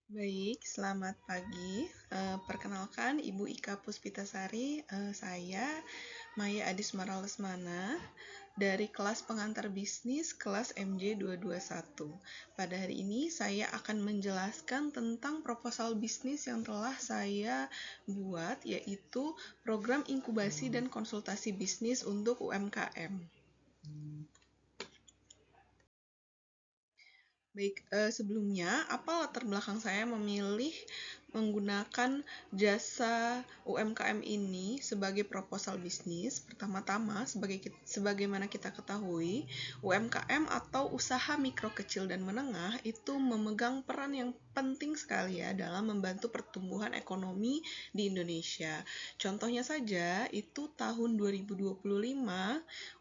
Baik, selamat pagi. Perkenalkan, Ibu Ika Puspitasari. Saya Maya Adismara Lesmana dari kelas pengantar bisnis kelas MJ 221. Pada hari ini saya akan menjelaskan tentang proposal bisnis yang telah saya buat, yaitu program inkubasi dan konsultasi bisnis untuk UMKM. Baik, sebelumnya, apa latar belakang saya memilih menggunakan jasa UMKM ini sebagai proposal bisnis? Pertama-tama, sebagaimana kita ketahui, UMKM atau usaha mikro kecil dan menengah itu memegang peran yang penting sekali ya dalam membantu pertumbuhan ekonomi di Indonesia. Contohnya saja, itu tahun 2025,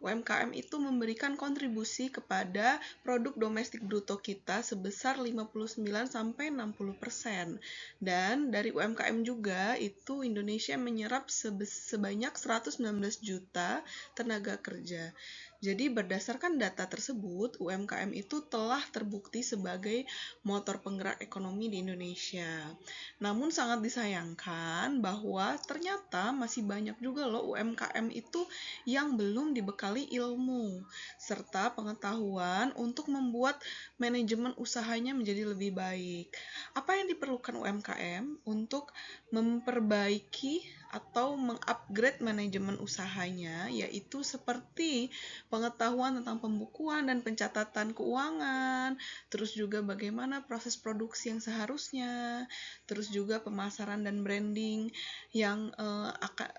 UMKM itu memberikan kontribusi kepada produk domestik bruto kita sebesar 59-60%. Dan dari UMKM juga itu Indonesia menyerap sebanyak 119 juta tenaga kerja. Jadi berdasarkan data tersebut, UMKM itu telah terbukti sebagai motor penggerak ekonomi di Indonesia. Namun sangat disayangkan bahwa ternyata masih banyak juga loh UMKM itu yang belum dibekali ilmu serta pengetahuan untuk membuat manajemen usahanya menjadi lebih baik. Apa yang diperlukan UMKM untuk memperbaiki atau mengupgrade manajemen usahanya, yaitu seperti pengetahuan tentang pembukuan dan pencatatan keuangan, terus juga bagaimana proses produksi yang seharusnya, terus juga pemasaran dan branding yang akan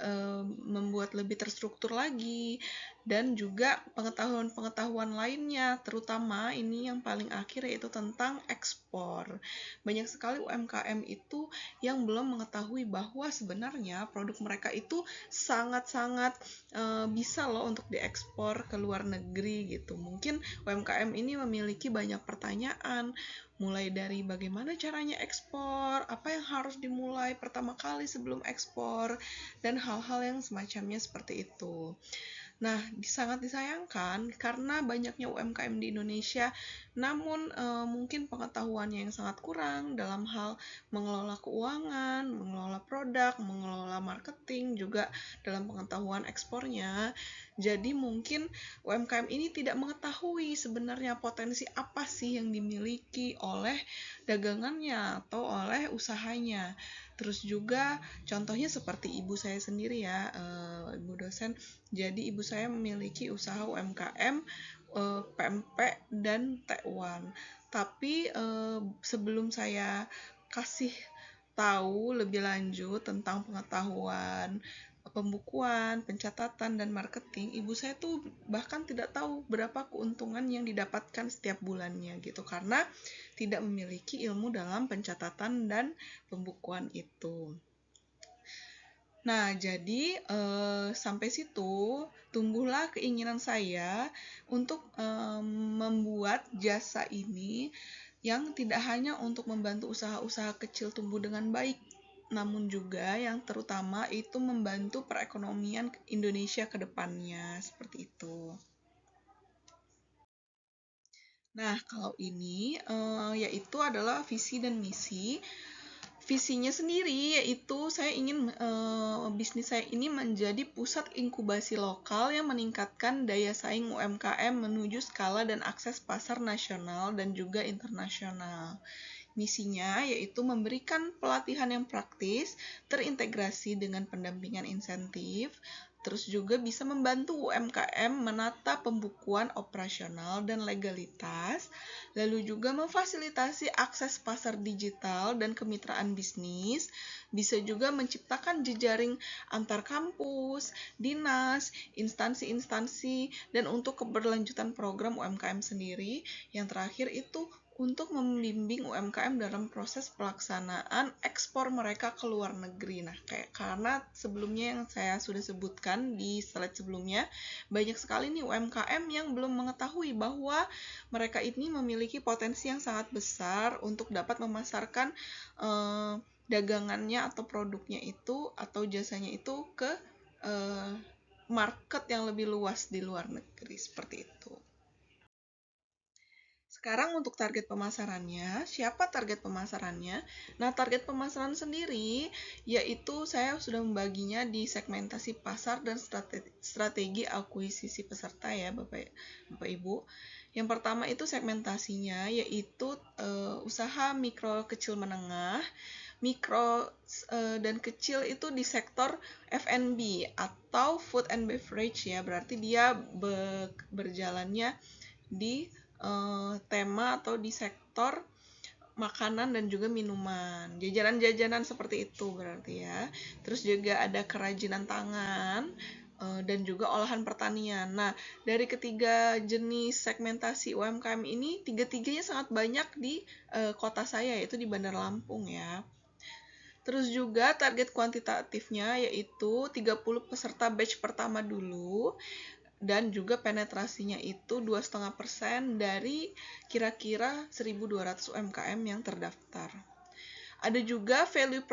membuat lebih terstruktur lagi, dan juga pengetahuan-pengetahuan lainnya, terutama ini yang paling akhir yaitu tentang ekspor. Banyak sekali UMKM itu yang belum mengetahui bahwa sebenarnya produk mereka itu sangat-sangat bisa loh untuk diekspor ke luar negeri gitu. Mungkin UMKM ini memiliki banyak pertanyaan, mulai dari bagaimana caranya ekspor, apa yang harus dimulai pertama kali sebelum ekspor, dan hal-hal yang semacamnya seperti itu. Nah, sangat disayangkan karena banyaknya UMKM di Indonesia, namun mungkin pengetahuannya yang sangat kurang dalam hal mengelola keuangan, mengelola produk, mengelola marketing, juga dalam pengetahuan ekspornya. Jadi mungkin UMKM ini tidak mengetahui sebenarnya potensi apa sih yang dimiliki oleh dagangannya atau oleh usahanya. Terus juga contohnya seperti ibu saya sendiri ya, ibu dosen. Jadi ibu saya memiliki usaha UMKM, PMP dan T1. Tapi sebelum saya kasih tahu lebih lanjut tentang pengetahuan pembukuan, pencatatan, dan marketing, ibu saya tuh bahkan tidak tahu berapa keuntungan yang didapatkan setiap bulannya gitu, karena tidak memiliki ilmu dalam pencatatan dan pembukuan itu. Nah, jadi sampai situ tumbuhlah keinginan saya untuk membuat jasa ini yang tidak hanya untuk membantu usaha-usaha kecil tumbuh dengan baik, namun juga yang terutama itu membantu perekonomian Indonesia ke depannya, seperti itu. Nah, kalau ini yaitu adalah visi dan misi. Visinya sendiri yaitu saya ingin bisnis saya ini menjadi pusat inkubasi lokal yang meningkatkan daya saing UMKM menuju skala dan akses pasar nasional dan juga internasional. Misinya yaitu memberikan pelatihan yang praktis, terintegrasi dengan pendampingan insentif, terus juga bisa membantu UMKM menata pembukuan operasional dan legalitas, lalu juga memfasilitasi akses pasar digital dan kemitraan bisnis, bisa juga menciptakan jejaring antar kampus, dinas, instansi-instansi, dan untuk keberlanjutan program UMKM sendiri. Yang terakhir itu untuk membimbing UMKM dalam proses pelaksanaan ekspor mereka ke luar negeri. Nah, karena sebelumnya yang saya sudah sebutkan di slide sebelumnya, banyak sekali nih UMKM yang belum mengetahui bahwa mereka ini memiliki potensi yang sangat besar untuk dapat memasarkan dagangannya atau produknya itu atau jasanya itu ke market yang lebih luas di luar negeri, seperti itu. Sekarang untuk target pemasarannya, siapa target pemasarannya? Nah, target pemasaran sendiri yaitu saya sudah membaginya di segmentasi pasar dan strategi akuisisi peserta ya, Bapak Ibu. Yang pertama itu segmentasinya yaitu usaha mikro kecil menengah. Mikro dan kecil itu di sektor F&B atau food and beverage ya, berarti dia berjalannya di tema atau di sektor makanan dan juga minuman, jajanan-jajanan seperti itu berarti ya. Terus juga ada kerajinan tangan dan juga olahan pertanian. Nah, dari ketiga jenis segmentasi UMKM ini, tiga-tiganya sangat banyak di kota saya, yaitu di Bandar Lampung ya. Terus juga target kuantitatifnya yaitu 30 peserta batch pertama dulu, dan juga penetrasinya itu 2,5% dari kira-kira 1.200 UMKM yang terdaftar. Ada juga value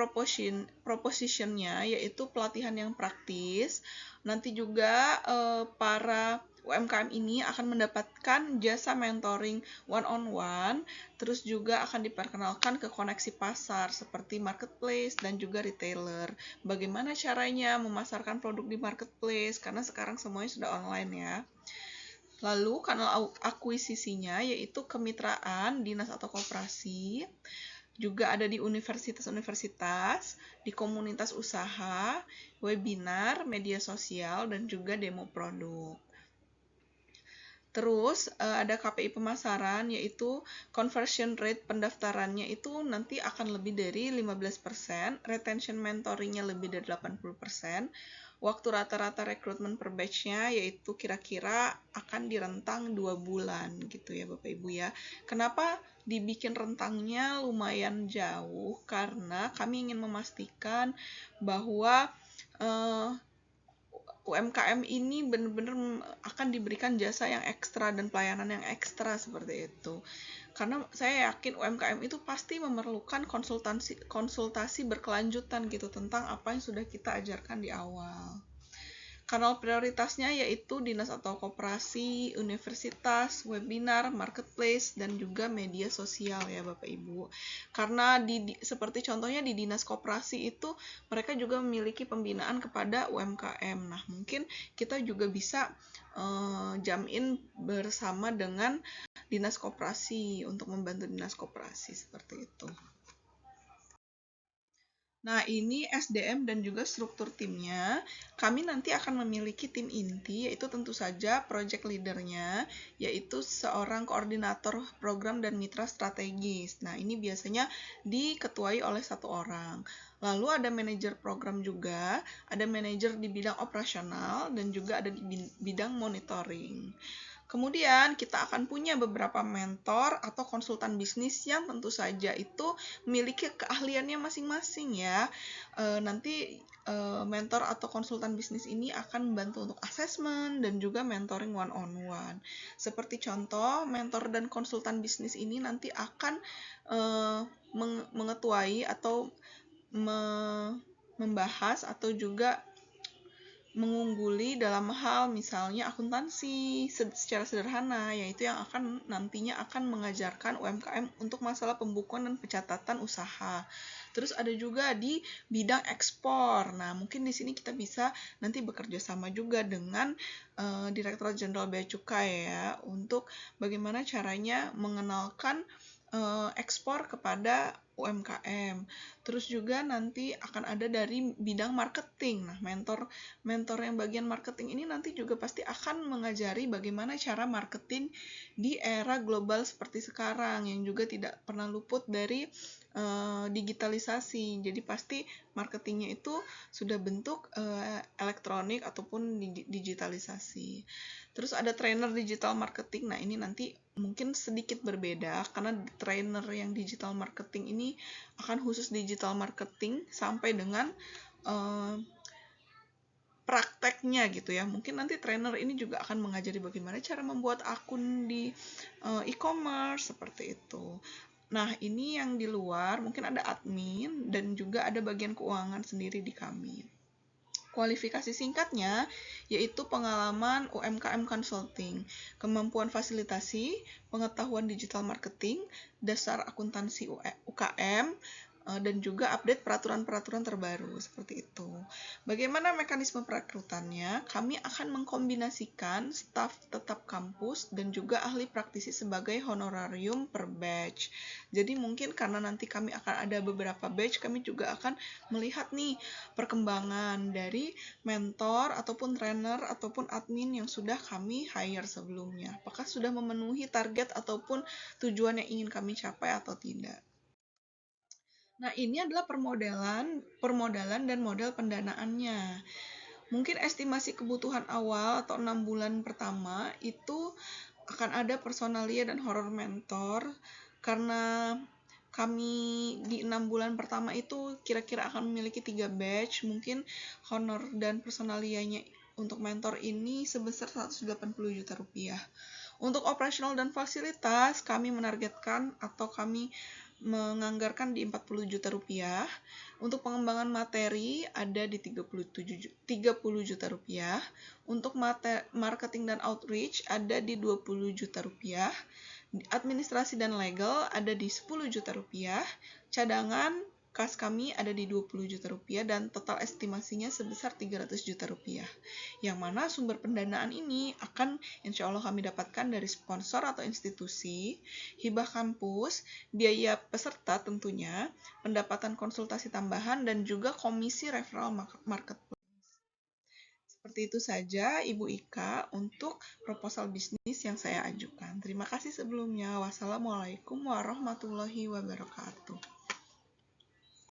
proposition-nya yaitu pelatihan yang praktis. Nanti juga para UMKM ini akan mendapatkan jasa mentoring one-on-one, terus juga akan diperkenalkan ke koneksi pasar seperti marketplace dan juga retailer. Bagaimana caranya memasarkan produk di marketplace, karena sekarang semuanya sudah online ya. Lalu kanal akuisisinya yaitu kemitraan, dinas atau koperasi, juga ada di universitas-universitas, di komunitas usaha, webinar, media sosial, dan juga demo produk. Terus ada KPI pemasaran, yaitu conversion rate pendaftarannya itu nanti akan lebih dari 15%, retention mentoringnya lebih dari 80%, waktu rata-rata rekrutmen per batch-nya yaitu kira-kira akan di rentang 2 bulan gitu ya Bapak Ibu ya. Kenapa dibikin rentangnya lumayan jauh? Karena kami ingin memastikan bahwa UMKM ini benar-benar akan diberikan jasa yang ekstra dan pelayanan yang ekstra seperti itu. Karena saya yakin UMKM itu pasti memerlukan konsultasi berkelanjutan gitu tentang apa yang sudah kita ajarkan di awal. Kanal prioritasnya yaitu dinas atau koperasi, universitas, webinar, marketplace, dan juga media sosial ya Bapak Ibu. Karena seperti contohnya di dinas koperasi itu mereka juga memiliki pembinaan kepada UMKM. Nah, mungkin kita juga bisa jamin bersama dengan dinas koperasi untuk membantu dinas koperasi seperti itu. Nah, ini SDM dan juga struktur timnya. Kami nanti akan memiliki tim inti, yaitu tentu saja project leadernya, yaitu seorang koordinator program dan mitra strategis. Nah, ini biasanya diketuai oleh satu orang. Lalu ada manajer program juga, ada manajer di bidang operasional, dan juga ada di bidang monitoring. Kemudian kita akan punya beberapa mentor atau konsultan bisnis yang tentu saja itu memiliki keahliannya masing-masing ya. Nanti mentor atau konsultan bisnis ini akan membantu untuk assessment dan juga mentoring one-on-one. Seperti contoh, mentor dan konsultan bisnis ini nanti akan mengetuai atau membahas atau juga mengungguli dalam hal misalnya akuntansi secara sederhana, yaitu yang nantinya akan mengajarkan UMKM untuk masalah pembukuan dan pencatatan usaha. Terus ada juga di bidang ekspor. Nah, mungkin di sini kita bisa nanti bekerja sama juga dengan Direktorat Jenderal Bea Cukai ya, untuk bagaimana caranya mengenalkan ekspor kepada UMKM. Terus juga nanti akan ada dari bidang marketing. Nah, mentor yang bagian marketing ini nanti juga pasti akan mengajari bagaimana cara marketing di era global seperti sekarang yang juga tidak pernah luput dari digitalisasi. Jadi pasti marketingnya itu sudah bentuk elektronik ataupun digitalisasi. Terus ada trainer digital marketing. Nah, ini nanti mungkin sedikit berbeda karena trainer yang digital marketing ini akan khusus digital marketing sampai dengan prakteknya gitu ya. Mungkin nanti trainer ini juga akan mengajari bagaimana cara membuat akun di e-commerce seperti itu. Nah, ini yang di luar mungkin ada admin dan juga ada bagian keuangan sendiri di kami. Kualifikasi singkatnya yaitu pengalaman UMKM Consulting, kemampuan fasilitasi, pengetahuan digital marketing, dasar akuntansi UKM, dan juga update peraturan-peraturan terbaru, seperti itu. Bagaimana mekanisme perekrutannya? Kami akan mengkombinasikan staf tetap kampus dan juga ahli praktisi sebagai honorarium per batch. Jadi mungkin karena nanti kami akan ada beberapa batch, kami juga akan melihat nih perkembangan dari mentor ataupun trainer ataupun admin yang sudah kami hire sebelumnya. Apakah sudah memenuhi target ataupun tujuan yang ingin kami capai atau tidak. Nah, ini adalah permodalan dan model pendanaannya. Mungkin estimasi kebutuhan awal atau 6 bulan pertama itu akan ada personalia dan horror mentor karena kami di 6 bulan pertama itu kira-kira akan memiliki 3 batch, mungkin honor dan personalianya untuk mentor ini sebesar 180 juta rupiah. Untuk operasional dan fasilitas, kami menargetkan atau kami menganggarkan di 40 juta rupiah. Untuk pengembangan materi ada di 30 juta rupiah. Untuk marketing dan outreach ada di 20 juta rupiah. Administrasi dan legal ada di 10 juta rupiah. Cadangan kas kami ada di 20 juta rupiah dan total estimasinya sebesar 300 juta rupiah. Yang mana sumber pendanaan ini akan insya Allah kami dapatkan dari sponsor atau institusi, hibah kampus, biaya peserta tentunya, pendapatan konsultasi tambahan, dan juga komisi referral marketplace. Seperti itu saja Ibu Ika untuk proposal bisnis yang saya ajukan. Terima kasih sebelumnya. Wassalamualaikum warahmatullahi wabarakatuh.